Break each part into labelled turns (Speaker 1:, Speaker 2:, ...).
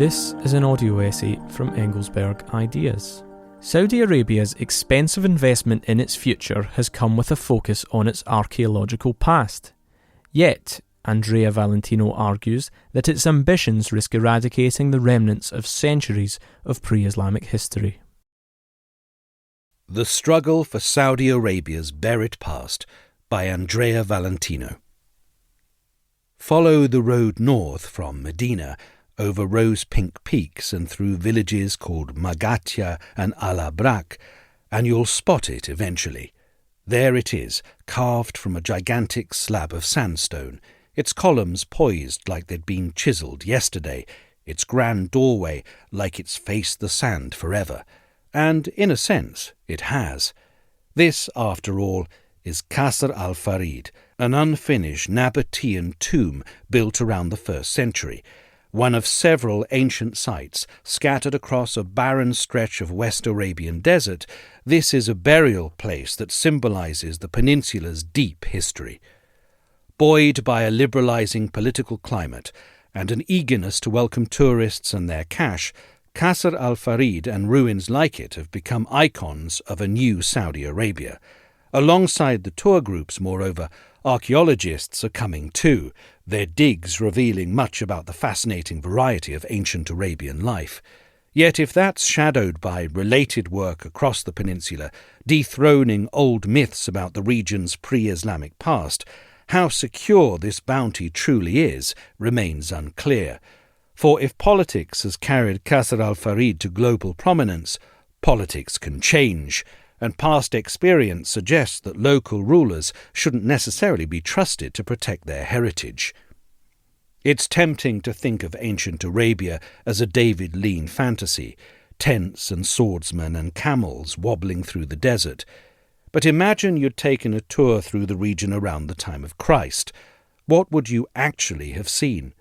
Speaker 1: This is an audio essay from Engelsberg Ideas. Saudi Arabia's expensive investment in its future has come with a focus on its archaeological past. Yet, Andrea Valentino argues that its ambitions risk eradicating the remnants of centuries of pre-Islamic history.
Speaker 2: The Struggle for Saudi Arabia's Buried Past by Andrea Valentino. Follow the road north from Medina, over rose-pink peaks and through villages called Magatya and Al-Abrak, and you'll spot it eventually. There it is, carved from a gigantic slab of sandstone, its columns poised like they'd been chiselled yesterday, its grand doorway like it's faced the sand forever. And, in a sense, it has. This, after all, is Qasr al-Farid, an unfinished Nabatean tomb built around the 1st century, one of several ancient sites scattered across a barren stretch of West Arabian desert. This is a burial place that symbolises the peninsula's deep history. Buoyed by a liberalising political climate and an eagerness to welcome tourists and their cash, Qasr al-Farid and ruins like it have become icons of a new Saudi Arabia. Alongside the tour groups, moreover, archaeologists are coming too, their digs revealing much about the fascinating variety of ancient Arabian life. Yet if that's shadowed by related work across the peninsula, dethroning old myths about the region's pre-Islamic past, how secure this bounty truly is remains unclear. For if politics has carried Qasr al-Farid to global prominence, politics can change, and past experience suggests that local rulers shouldn't necessarily be trusted to protect their heritage. It's tempting to think of ancient Arabia as a David Lean fantasy, tents and swordsmen and camels wobbling through the desert. But imagine you'd taken a tour through the region around the time of Christ. What would you actually have seen?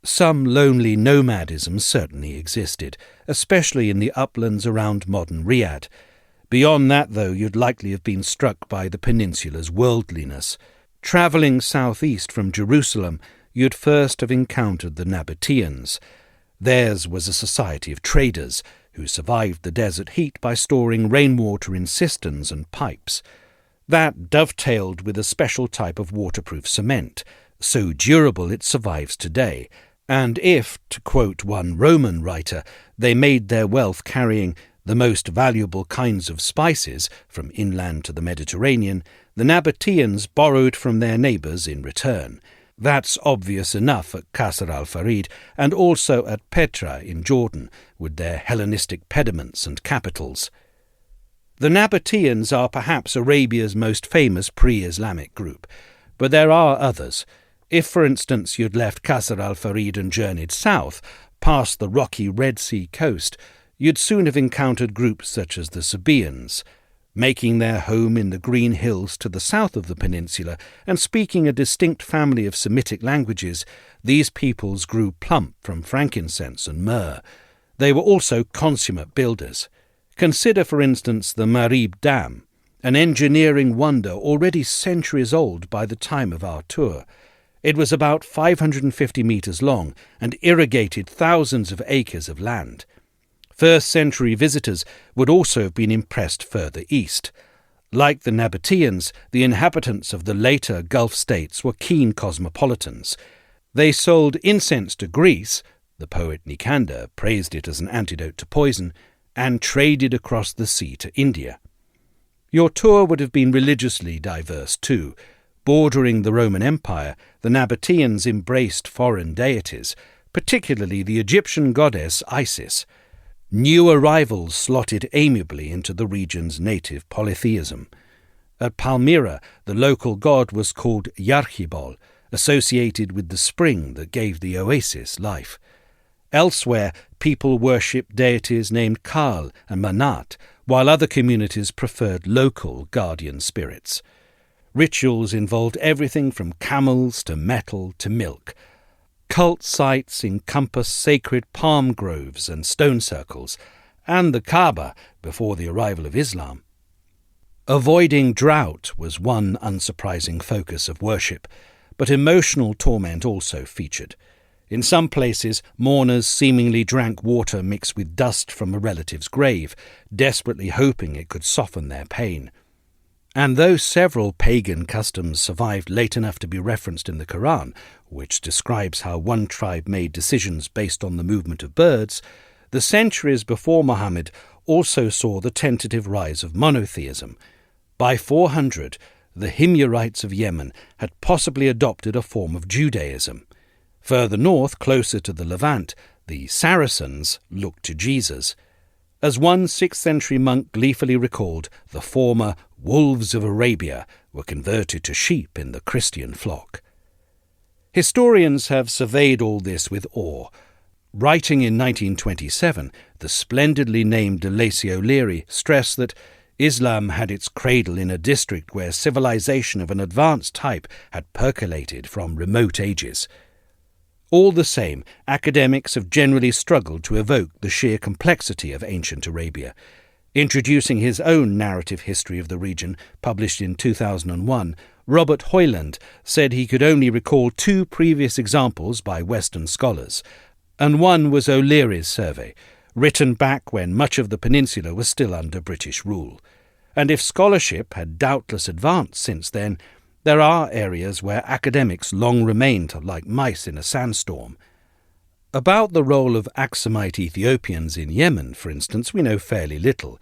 Speaker 2: Some lonely nomadism certainly existed, especially in the uplands around modern Riyadh. Beyond that, though, you'd likely have been struck by the peninsula's worldliness. Travelling southeast from Jerusalem, you'd first have encountered the Nabateans. Theirs was a society of traders who survived the desert heat by storing rainwater in cisterns and pipes. That dovetailed with a special type of waterproof cement, so durable it survives today. And if, to quote one Roman writer, they made their wealth carrying the most valuable kinds of spices from inland to the Mediterranean, the Nabateans borrowed from their neighbours in return. That's obvious enough at Qasr al-Farid and also at Petra in Jordan, with their Hellenistic pediments and capitals. The Nabateans are perhaps Arabia's most famous pre-Islamic group, but there are others. If, for instance, you'd left Qasr al-Farid and journeyed south, past the rocky Red Sea coast, you'd soon have encountered groups such as the Sabaeans, making their home in the green hills to the south of the peninsula and speaking a distinct family of Semitic languages. These peoples grew plump from frankincense and myrrh. They were also consummate builders. Consider, for instance, the Marib Dam, an engineering wonder already centuries old by the time of our tour. It was about 550 metres long and irrigated thousands of acres of land. First-century visitors would also have been impressed further east. Like the Nabateans, the inhabitants of the later Gulf states were keen cosmopolitans. They sold incense to Greece, the poet Nicander praised it as an antidote to poison, and traded across the sea to India. Your tour would have been religiously diverse too. Bordering the Roman Empire, the Nabateans embraced foreign deities, particularly the Egyptian goddess Isis. New arrivals slotted amiably into the region's native polytheism. At Palmyra, the local god was called Yarhibol, associated with the spring that gave the oasis life. Elsewhere, people worshipped deities named Kal and Manat, while other communities preferred local guardian spirits. Rituals involved everything from camels to metal to milk. Cult sites encompass sacred palm groves and stone circles, and the Kaaba before the arrival of Islam. Avoiding drought was one unsurprising focus of worship, but emotional torment also featured. In some places, mourners seemingly drank water mixed with dust from a relative's grave, desperately hoping it could soften their pain. And though several pagan customs survived late enough to be referenced in the Quran, which describes how one tribe made decisions based on the movement of birds, the centuries before Muhammad also saw the tentative rise of monotheism. By 400, the Himyarites of Yemen had possibly adopted a form of Judaism. Further north, closer to the Levant, the Saracens looked to Jesus. As one 6th century monk gleefully recalled, the former wolves of Arabia were converted to sheep in the Christian flock. Historians have surveyed all this with awe. Writing in 1927, the splendidly named de Lacy O'Leary stressed that Islam had its cradle in a district where civilization of an advanced type had percolated from remote ages. All the same, academics have generally struggled to evoke the sheer complexity of ancient Arabia. Introducing his own narrative history of the region, published in 2001, Robert Hoyland said he could only recall 2 previous examples by Western scholars, and one was O'Leary's survey, written back when much of the peninsula was still under British rule. And if scholarship had doubtless advanced since then, there are areas where academics long remained like mice in a sandstorm. About the role of Aksumite Ethiopians in Yemen, for instance, we know fairly little.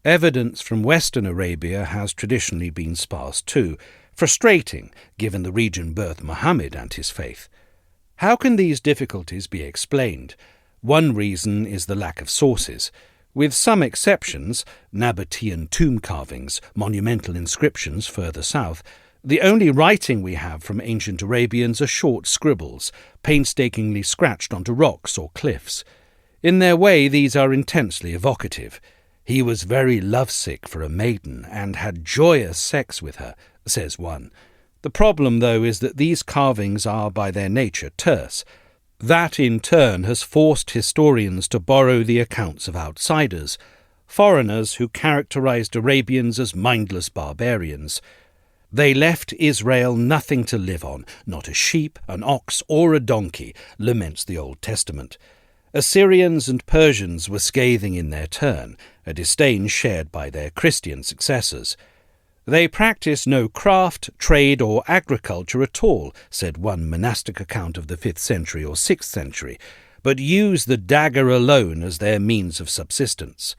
Speaker 2: Evidence from Western Arabia has traditionally been sparse too, frustrating given the region birthed Muhammad and his faith. How can these difficulties be explained? One reason is the lack of sources. With some exceptions, Nabatean tomb carvings, monumental inscriptions further south, the only writing we have from ancient Arabians are short scribbles, painstakingly scratched onto rocks or cliffs. In their way, these are intensely evocative. He was very lovesick for a maiden and had joyous sex with her, says one. The problem, though, is that these carvings are by their nature terse. That, in turn, has forced historians to borrow the accounts of outsiders, foreigners who characterized Arabians as mindless barbarians. They left Israel nothing to live on, not a sheep, an ox, or a donkey, laments the Old Testament. Assyrians and Persians were scathing in their turn, a disdain shared by their Christian successors. They practiced no craft, trade, or agriculture at all, said one monastic account of the 5th century or 6th century, but used the dagger alone as their means of subsistence.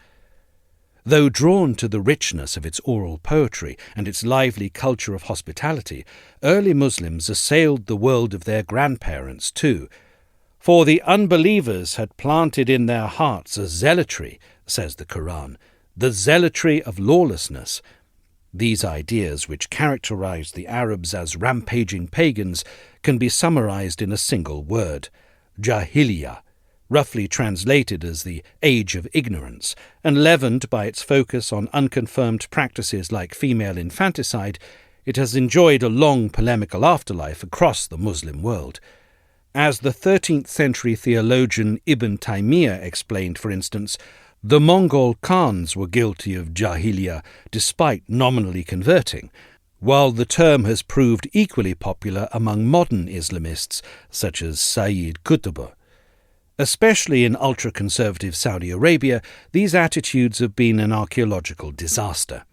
Speaker 2: Though drawn to the richness of its oral poetry and its lively culture of hospitality, early Muslims assailed the world of their grandparents too. For the unbelievers had planted in their hearts a zealotry, says the Quran, the zealotry of lawlessness. These ideas, which characterized the Arabs as rampaging pagans, can be summarized in a single word: Jahiliyyah, roughly translated as the age of ignorance, and leavened by its focus on unconfirmed practices like female infanticide. It has enjoyed a long polemical afterlife across the Muslim world. As the 13th century theologian Ibn Taymiyyah explained, for instance, the Mongol Khans were guilty of Jahiliyyah despite nominally converting, while the term has proved equally popular among modern Islamists such as Sayyid Qutb. Especially in ultra-conservative Saudi Arabia, these attitudes have been an archaeological disaster.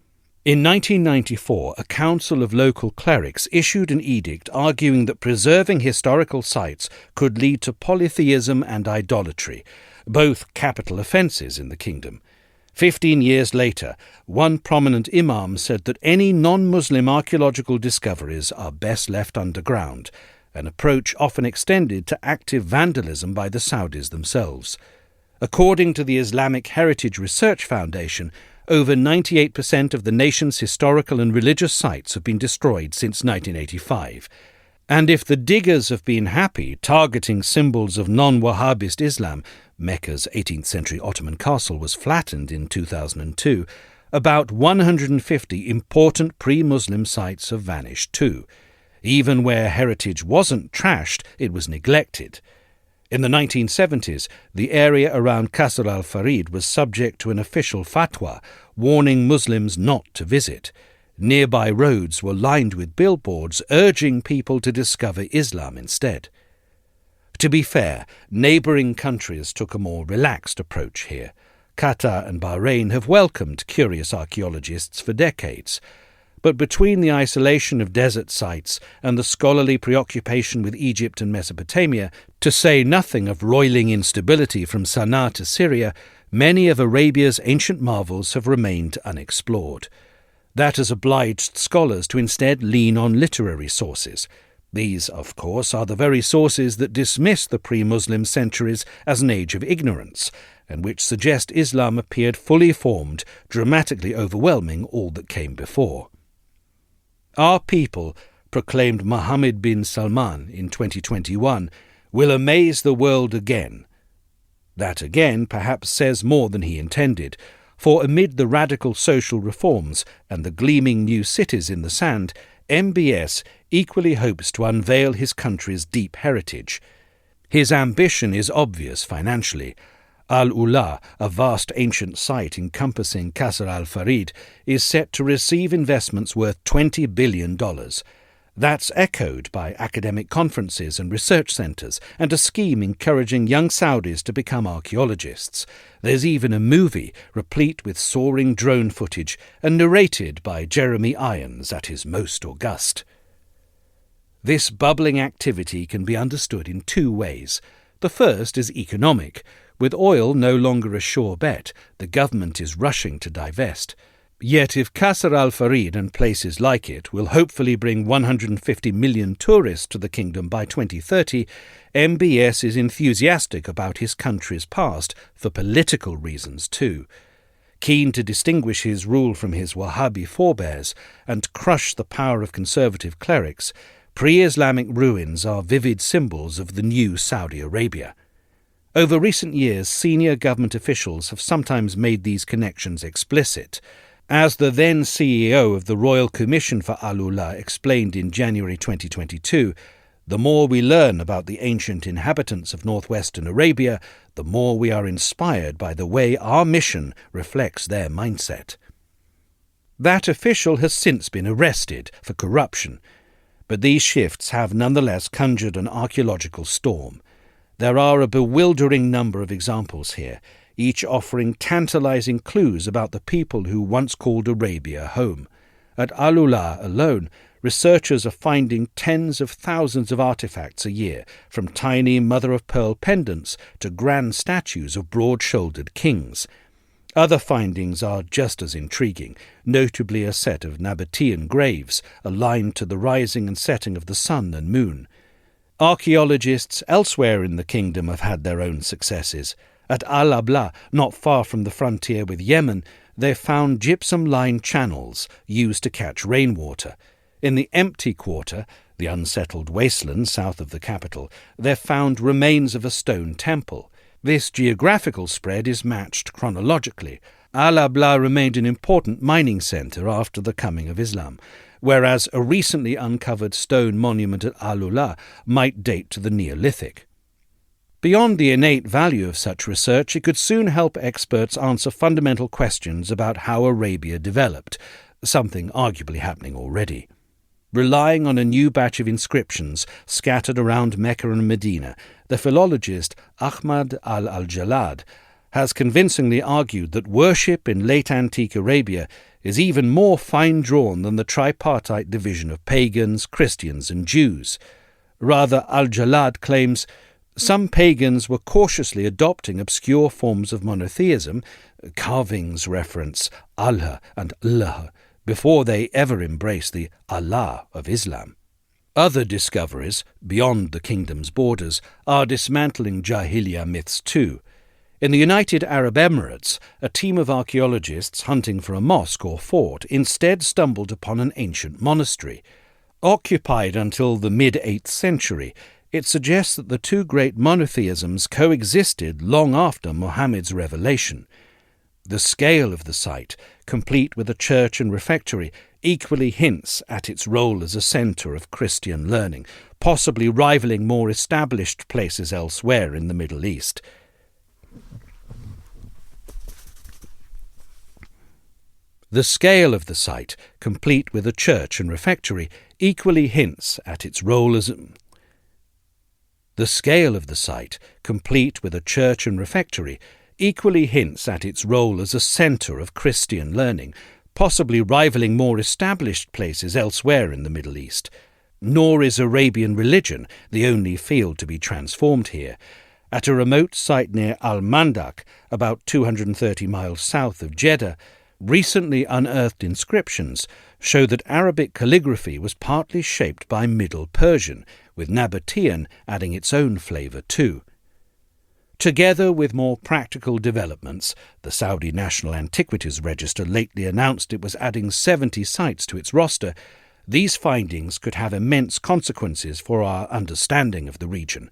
Speaker 2: In 1994, a council of local clerics issued an edict arguing that preserving historical sites could lead to polytheism and idolatry, both capital offences in the kingdom. 15 years later, one prominent imam said that any non-Muslim archaeological discoveries are best left underground, an approach often extended to active vandalism by the Saudis themselves. According to the Islamic Heritage Research Foundation, over 98% of the nation's historical and religious sites have been destroyed since 1985. And if the diggers have been happy targeting symbols of non-Wahhabist Islam, Mecca's 18th century Ottoman castle was flattened in 2002, about 150 important pre-Muslim sites have vanished too. Even where heritage wasn't trashed, it was neglected. In the 1970s, the area around Qasr al-Farid was subject to an official fatwa warning Muslims not to visit. Nearby roads were lined with billboards urging people to discover Islam instead. To be fair, neighbouring countries took a more relaxed approach here. Qatar and Bahrain have welcomed curious archaeologists for decades. But between the isolation of desert sites and the scholarly preoccupation with Egypt and Mesopotamia, to say nothing of roiling instability from Sana'a to Syria, many of Arabia's ancient marvels have remained unexplored. That has obliged scholars to instead lean on literary sources. These, of course, are the very sources that dismiss the pre-Muslim centuries as an age of ignorance, and which suggest Islam appeared fully formed, dramatically overwhelming all that came before. Our people, proclaimed Mohammed bin Salman in 2021, will amaze the world again. That again perhaps says more than he intended, for amid the radical social reforms and the gleaming new cities in the sand, MBS equally hopes to unveil his country's deep heritage. His ambition is obvious financially. Al-Ula, a vast ancient site encompassing Qasr al-Farid, is set to receive investments worth $20 billion. That's echoed by academic conferences and research centres, and a scheme encouraging young Saudis to become archaeologists. There's even a movie replete with soaring drone footage and narrated by Jeremy Irons at his most august. This bubbling activity can be understood in two ways. The first is economic. With oil no longer a sure bet, the government is rushing to divest. Yet if Qasr al-Farid and places like it will hopefully bring 150 million tourists to the kingdom by 2030, MBS is enthusiastic about his country's past, for political reasons too. Keen to distinguish his rule from his Wahhabi forebears and crush the power of conservative clerics, pre-Islamic ruins are vivid symbols of the new Saudi Arabia. Over recent years, senior government officials have sometimes made these connections explicit. As the then CEO of the Royal Commission for Al-Ula explained in January 2022, the more we learn about the ancient inhabitants of northwestern Arabia, the more we are inspired by the way our mission reflects their mindset. That official has since been arrested for corruption, but these shifts have nonetheless conjured an archaeological storm. There are a bewildering number of examples here, each offering tantalizing clues about the people who once called Arabia home. At Al-Ula alone, researchers are finding tens of thousands of artifacts a year, from tiny mother-of-pearl pendants to grand statues of broad-shouldered kings. Other findings are just as intriguing, notably a set of Nabatean graves aligned to the rising and setting of the sun and moon. Archaeologists elsewhere in the kingdom have had their own successes. At Al-Abla, not far from the frontier with Yemen, they found gypsum-lined channels used to catch rainwater. In the empty quarter, the unsettled wasteland south of the capital, they found remains of a stone temple. This geographical spread is matched chronologically. Al-Abla remained an important mining centre after the coming of Islam, whereas a recently uncovered stone monument at Al-Ula might date to the Neolithic. Beyond the innate value of such research, it could soon help experts answer fundamental questions about how Arabia developed, something arguably happening already. Relying on a new batch of inscriptions scattered around Mecca and Medina, the philologist Ahmad al-Jalad has convincingly argued that worship in late antique Arabia is even more fine-drawn than the tripartite division of pagans, Christians and Jews. Rather, al-Jalad claims some pagans were cautiously adopting obscure forms of monotheism, carvings reference Allah and Allah, before they ever embraced the Allah of Islam. Other discoveries, beyond the kingdom's borders, are dismantling Jahiliyyah myths too. In the United Arab Emirates, a team of archaeologists hunting for a mosque or fort instead stumbled upon an ancient monastery. Occupied until the mid-8th century, it suggests that the two great monotheisms coexisted long after Muhammad's revelation. The scale of the site, complete with a church and refectory, equally hints at its role as a centre of Christian learning, possibly rivaling more established places elsewhere in the Middle East. The scale of the site, complete with a church and refectory, equally hints at its role as The scale of the site, complete with a church and refectory, equally hints at its role as a centre of Christian learning, possibly rivaling more established places elsewhere in the Middle East. Nor is Arabian religion the only field to be transformed here. At a remote site near Al-Mandak, about 230 miles south of Jeddah, recently unearthed inscriptions show that Arabic calligraphy was partly shaped by Middle Persian, with Nabatean adding its own flavour too. Together with more practical developments, the Saudi National Antiquities Register lately announced it was adding 70 sites to its roster. These findings could have immense consequences for our understanding of the region.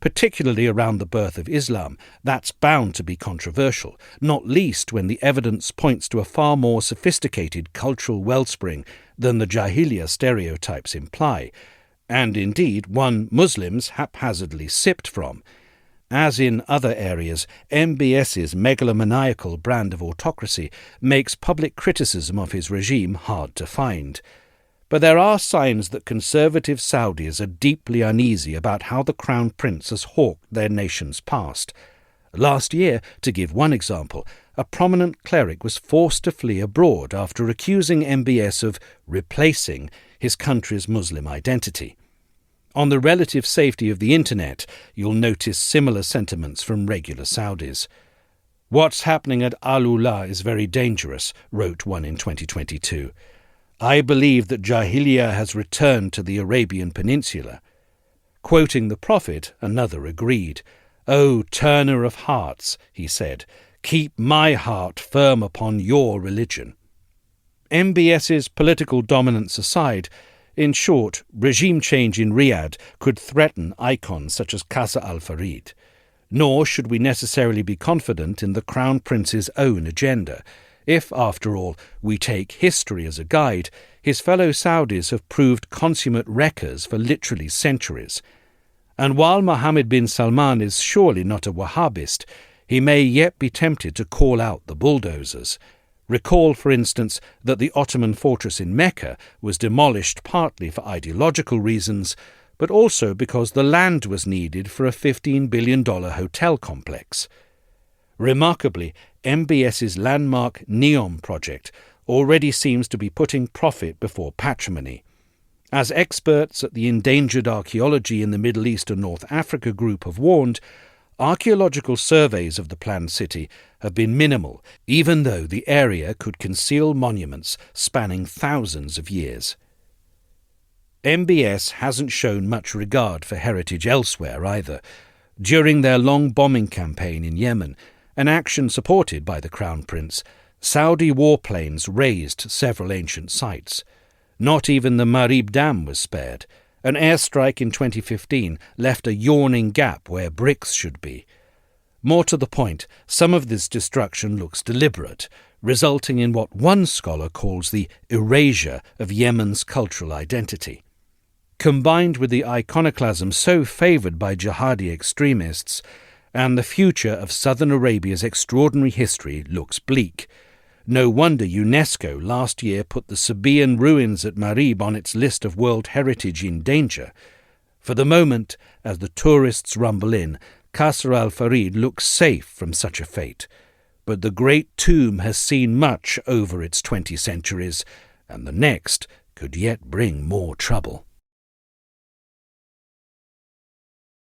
Speaker 2: Particularly around the birth of Islam, that's bound to be controversial, not least when the evidence points to a far more sophisticated cultural wellspring than the Jahiliyyah stereotypes imply, and indeed one Muslims haphazardly sipped from. As in other areas, MBS's megalomaniacal brand of autocracy makes public criticism of his regime hard to find. But there are signs that conservative Saudis are deeply uneasy about how the Crown Prince has hawked their nation's past. Last year, to give one example, a prominent cleric was forced to flee abroad after accusing MBS of replacing his country's Muslim identity. On the relative safety of the internet, you'll notice similar sentiments from regular Saudis. "What's happening at Al-Ula is very dangerous," wrote one in 2022. "I believe that Jahiliyyah has returned to the Arabian Peninsula." Quoting the Prophet, another agreed. "O turner of hearts," he said, "keep my heart firm upon your religion." MBS's political dominance aside, in short, regime change in Riyadh could threaten icons such as Qasr al-Farid. Nor should we necessarily be confident in the Crown Prince's own agenda. If, after all, we take history as a guide, his fellow Saudis have proved consummate wreckers for literally centuries. And while Mohammed bin Salman is surely not a Wahhabist, he may yet be tempted to call out the bulldozers. Recall, for instance, that the Ottoman fortress in Mecca was demolished partly for ideological reasons, but also because the land was needed for a $15 billion hotel complex. Remarkably, MBS's landmark NEOM project already seems to be putting profit before patrimony. As experts at the Endangered Archaeology in the Middle East and North Africa group have warned, archaeological surveys of the planned city have been minimal, even though the area could conceal monuments spanning thousands of years. MBS hasn't shown much regard for heritage elsewhere either. During their long bombing campaign in Yemen, an action supported by the Crown Prince, Saudi warplanes razed several ancient sites. Not even the Marib Dam was spared. An airstrike in 2015 left a yawning gap where bricks should be. More to the point, some of this destruction looks deliberate, resulting in what one scholar calls the erasure of Yemen's cultural identity. Combined with the iconoclasm so favoured by jihadi extremists, and the future of southern Arabia's extraordinary history looks bleak. No wonder UNESCO last year put the Sabaean ruins at Marib on its list of World Heritage in danger. For the moment, as the tourists rumble in, Qasr al-Farid looks safe from such a fate. But the great tomb has seen much over its 20 centuries, and the next could yet bring more trouble.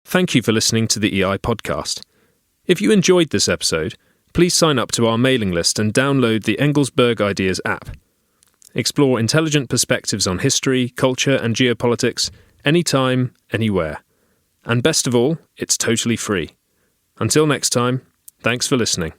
Speaker 3: Thank you for listening to the EI podcast. If you enjoyed this episode, please sign up to our mailing list and download the Engelsberg Ideas app. Explore intelligent perspectives on history, culture, and geopolitics anytime, anywhere. And best of all, it's totally free. Until next time, thanks for listening.